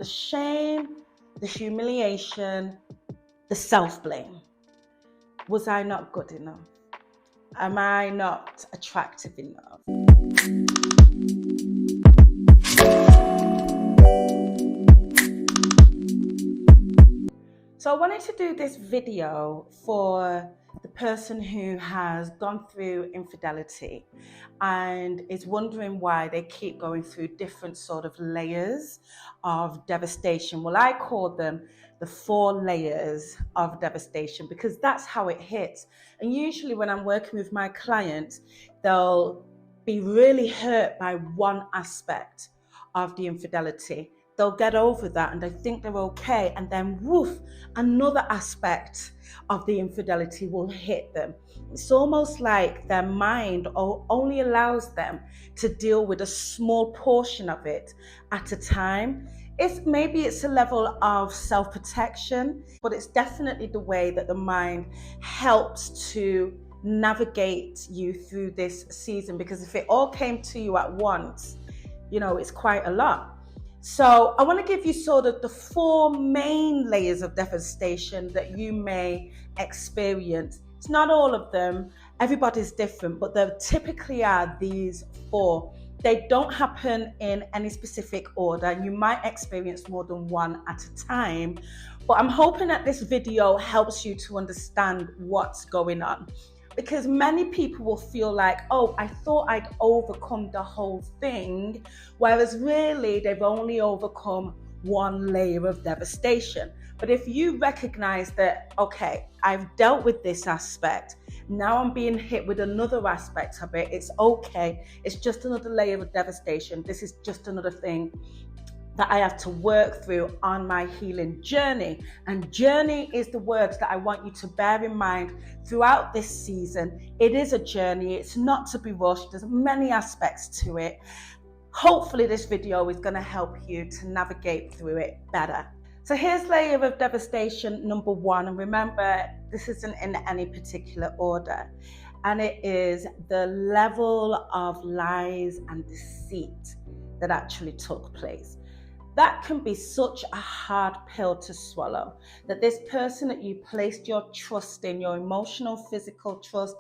The shame, the humiliation, the self-blame. Was I not good enough? Am I not attractive enough? So I wanted to do this video for the person who has gone through infidelity and is wondering why they keep going through different sort of layers of devastation. Well, I call them the 4 layers of devastation because that's how it hits. And usually when I'm working with my clients, they'll be really hurt by one aspect of the infidelity. They'll get over that and they think they're okay, and then woof, another aspect of the infidelity will hit them. It's almost like their mind only allows them to deal with a small portion of it at a time. Maybe it's a level of self-protection, but it's definitely the way that the mind helps to navigate you through this season, because if it all came to you at once, it's quite a lot. So I want to give you sort of the 4 main layers of devastation that you may experience. It's not all of them. Everybody's different, but there typically are these 4. They don't happen in any specific order. You might experience more than one at a time, but I'm hoping that this video helps you to understand what's going on. Because many people will feel like, oh, I thought I'd overcome the whole thing, whereas really they've only overcome one layer of devastation. But if you recognize that, okay, I've dealt with this aspect, now I'm being hit with another aspect of it, it's okay, it's just another layer of devastation, this is just another thing that I have to work through on my healing journey. And journey is the words that I want you to bear in mind throughout this season. It is a journey. It's not to be rushed. There's many aspects to it. Hopefully this video is going to help you to navigate through it better. So here's layer of devastation number 1. And remember, this isn't in any particular order. And it is the level of lies and deceit that actually took place. That can be such a hard pill to swallow, that this person that you placed your trust in, your emotional, physical trust,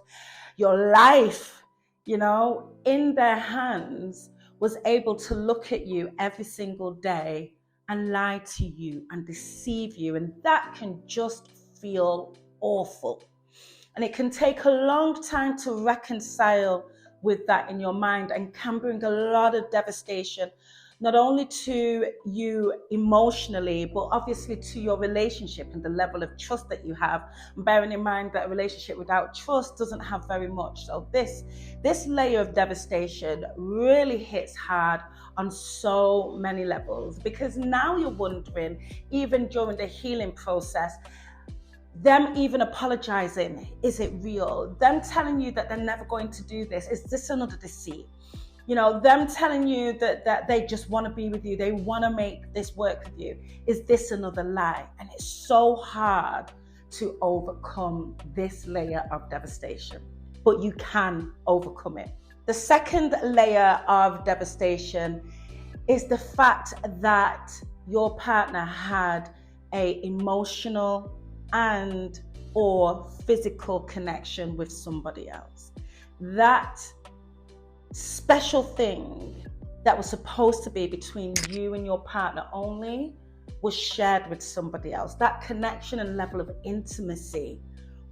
your life, in their hands, was able to look at you every single day and lie to you and deceive you. And that can just feel awful. And it can take a long time to reconcile with that in your mind, and can bring a lot of devastation, not only to you emotionally, but obviously to your relationship and the level of trust that you have. And bearing in mind that a relationship without trust doesn't have very much. So this layer of devastation really hits hard on so many levels, because now you're wondering, even during the healing process, them even apologizing, is it real? Them telling you that they're never going to do this, is this another deceit? Them telling you that they just want to be with you, they want to make this work with you, is this another lie? And it's so hard to overcome this layer of devastation, but you can overcome it. The second layer of devastation is the fact that your partner had an emotional and or physical connection with somebody else. That special thing that was supposed to be between you and your partner only was shared with somebody else. That connection and level of intimacy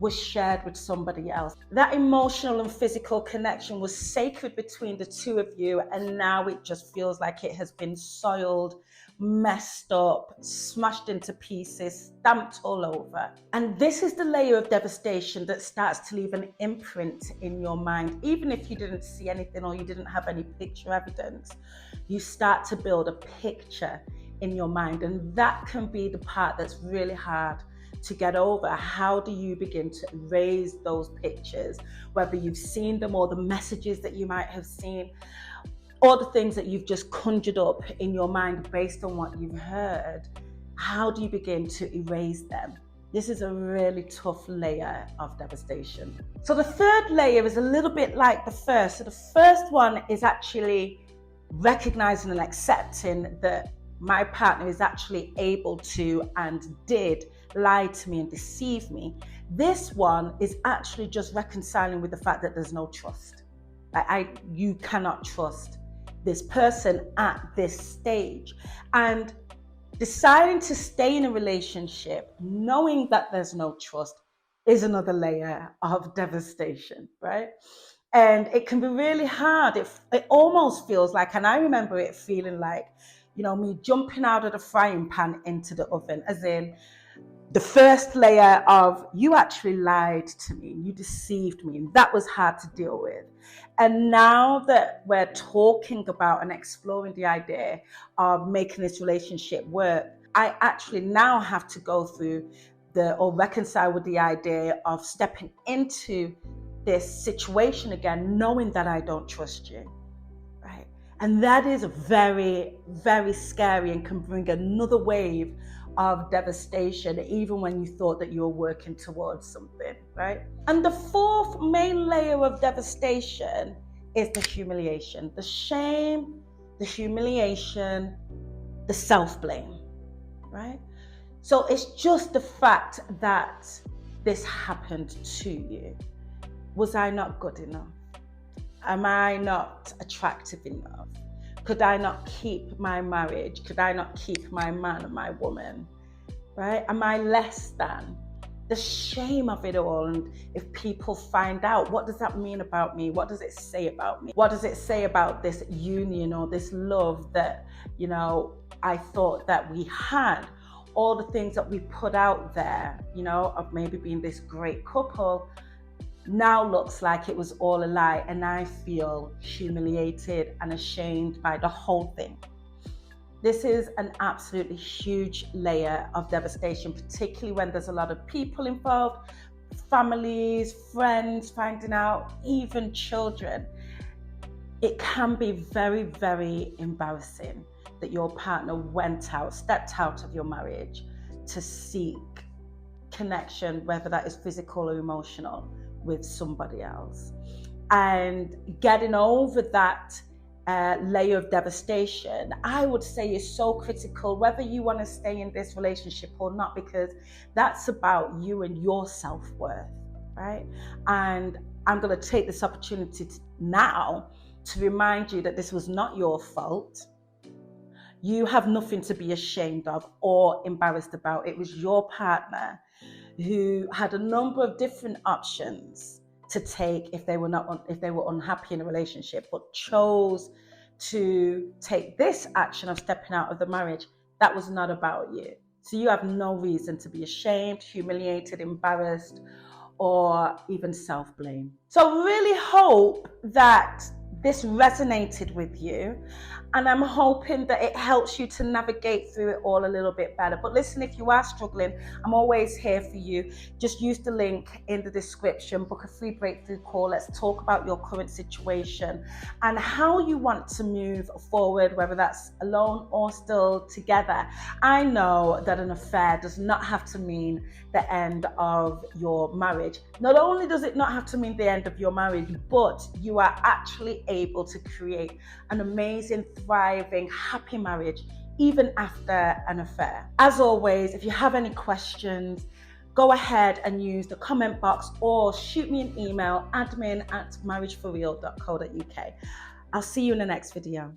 was shared with somebody else. That emotional and physical connection was sacred between the two of you, and now it just feels like it has been soiled, messed up, smashed into pieces, stamped all over. And this is the layer of devastation that starts to leave an imprint in your mind. Even if you didn't see anything or you didn't have any picture evidence, you start to build a picture in your mind. And that can be the part that's really hard to get over. How do you begin to erase those pictures, whether you've seen them or the messages that you might have seen, or the things that you've just conjured up in your mind based on what you've heard? How do you begin to erase them? This is a really tough layer of devastation. So the third layer is a little bit like the first. So the first one is actually recognizing and accepting that my partner is actually able to and did lie to me and deceive me. This one is actually just reconciling with the fact that there's no trust. You cannot trust this person at this stage. And deciding to stay in a relationship knowing that there's no trust is another layer of devastation, right? And it can be really hard. It almost feels like, and I remember it feeling like, me jumping out of the frying pan into the oven, as in the first layer of, you actually lied to me, you deceived me, and that was hard to deal with. And now that we're talking about and exploring the idea of making this relationship work, I actually now have to go through or reconcile with the idea of stepping into this situation again, knowing that I don't trust you, right? And that is very, very scary and can bring another wave of devastation, even when you thought that you were working towards something, right? And the fourth main layer of devastation is the humiliation, the shame, the humiliation, the self-blame, right? So it's just the fact that this happened to you. Was I not good enough? Am I not attractive enough? Could I not keep my marriage? Could I not keep my man or my woman? Right? Am I less than? The shame of it all. And if people find out, what does that mean about me? What does it say about me? What does it say about this union or this love that, I thought that we had? All the things that we put out there, of maybe being this great couple, now looks like it was all a lie, and I feel humiliated and ashamed by the whole thing. This is an absolutely huge layer of devastation, particularly when there's a lot of people involved, families, friends finding out, even children. It can be very, very embarrassing that your partner stepped out of your marriage to seek connection, whether that is physical or emotional, with somebody else. And getting over that layer of devastation, I would say, is so critical, whether you want to stay in this relationship or not, because that's about you and your self-worth, right? And I'm going to take this opportunity now to remind you that this was not your fault. You have nothing to be ashamed of or embarrassed about. It was your partner who had a number of different options to take if they were unhappy in a relationship, but chose to take this action of stepping out of the marriage. That was not about you. So you have no reason to be ashamed, humiliated, embarrassed, or even self-blame. So really hope that this resonated with you, and I'm hoping that it helps you to navigate through it all a little bit better. But listen, if you are struggling, I'm always here for you. Just use the link in the description, book a free breakthrough call. Let's talk about your current situation and how you want to move forward, whether that's alone or still together. I know that an affair does not have to mean the end of your marriage. Not only does it not have to mean the end of your marriage, but you are actually able to create an amazing, thriving, happy marriage even after an affair. As always, if you have any questions, go ahead and use the comment box or shoot me an email, admin@marriageforreal.co.uk. I'll see you in the next video.